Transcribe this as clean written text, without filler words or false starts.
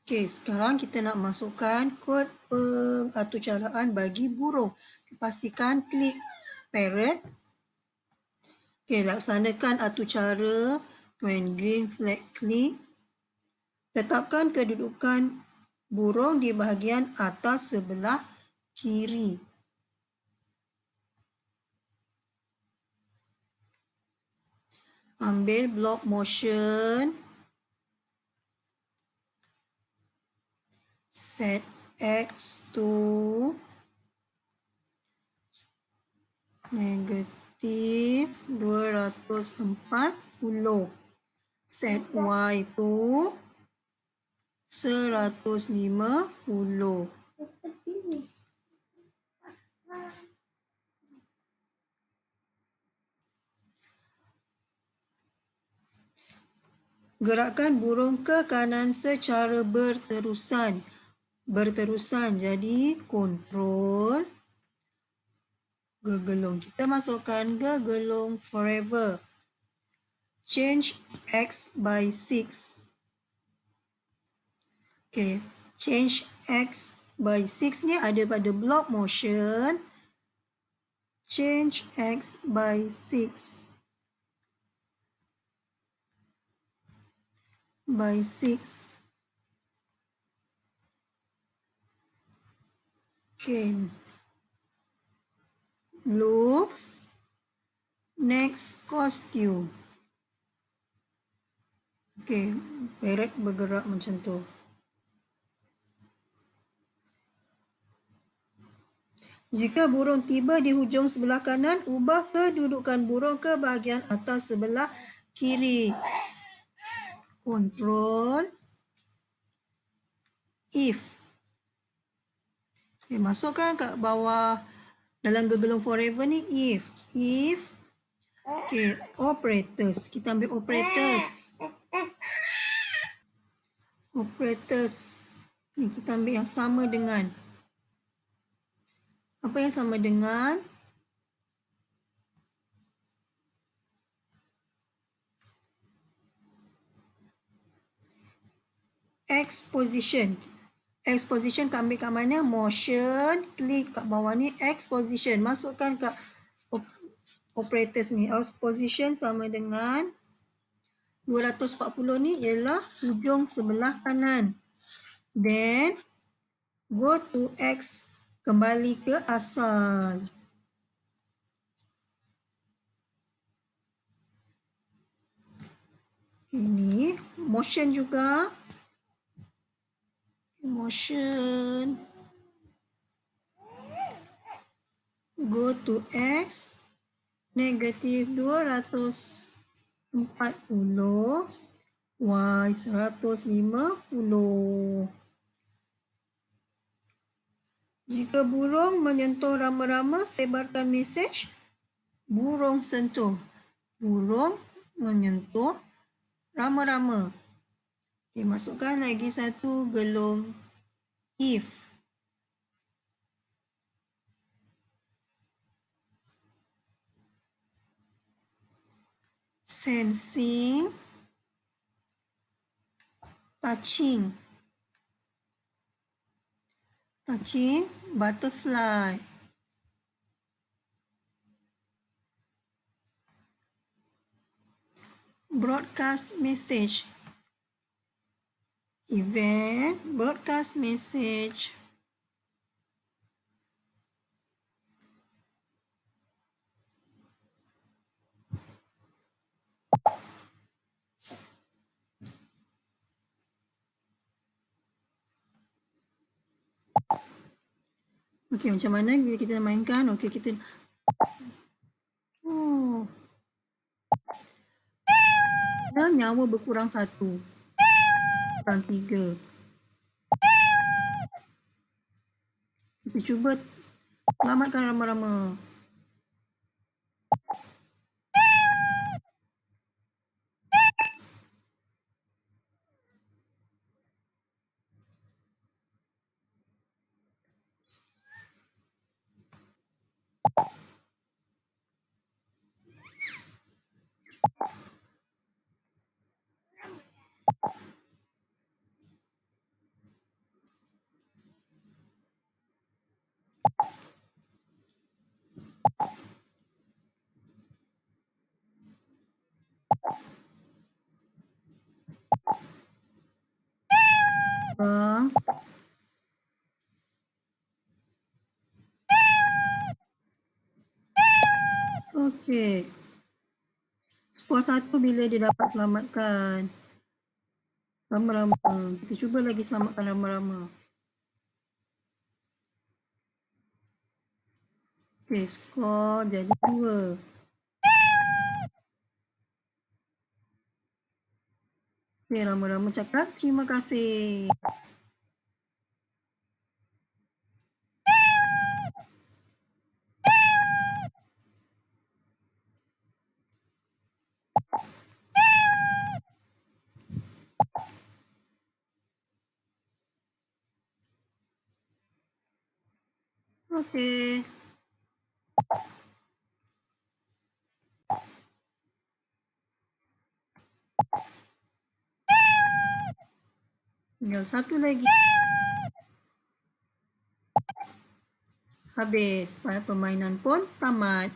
Okey, sekarang kita nak masukkan kod pengaturcaraan bagi burung. Pastikan klik parrot. Okey, laksanakan atur cara when green flag click. Tetapkan kedudukan burung di bahagian atas sebelah kiri. Ambil block motion. Set X to negatif 240. Set Y to 150. Gerakkan burung ke kanan secara berterusan. Jadi, kontrol gegelung. Kita masukkan gegelung forever. Change X by 6. Okay, change X by 6 ni ada pada block motion. Change X by 6. By 6. Okay. Looks. Next costume. Okay, parrot bergerak macam tu. Jika burung tiba di hujung sebelah kanan, ubah kedudukan burung ke bahagian atas sebelah kiri. Control if. Okay, masukkan kat bawah dalam gegelung forever ni if. If. Okay, operators. Kita ambil operators. Operators. Ni kita ambil yang sama dengan. Apa yang sama dengan? X position. X position kita ambil kat mana? Motion. Klik kat bawah ni. X position. Masukkan kat operators ni. X position sama dengan 240 ni ialah hujung sebelah kanan. Then, go to X. Kembali ke asal. Ini motion juga. Motion. Go to X. Negatif 240. Y 150. Jika burung menyentuh rama-rama, sebarkan mesej burung sentuh. Burung menyentuh rama-rama. Okay, masukkan lagi satu gelung if. Sensing. Touching. Touching butterfly. Broadcast message. Event, broadcast message. Okey, macam mana bila kita mainkan? Okey, kita nyawa berkurang 1. Kurang 3. Kita cuba selamatkan rama-rama. Bang. Okey. Skor 1 bila dia dapat selamatkan. Rama-rama. Kita cuba lagi selamatkan rama-rama. Okey, skor jadi 2. Okey, rama-rama cakap terima kasih. Okey. Tinggal satu lagi. Habis. Permainan pun tamat.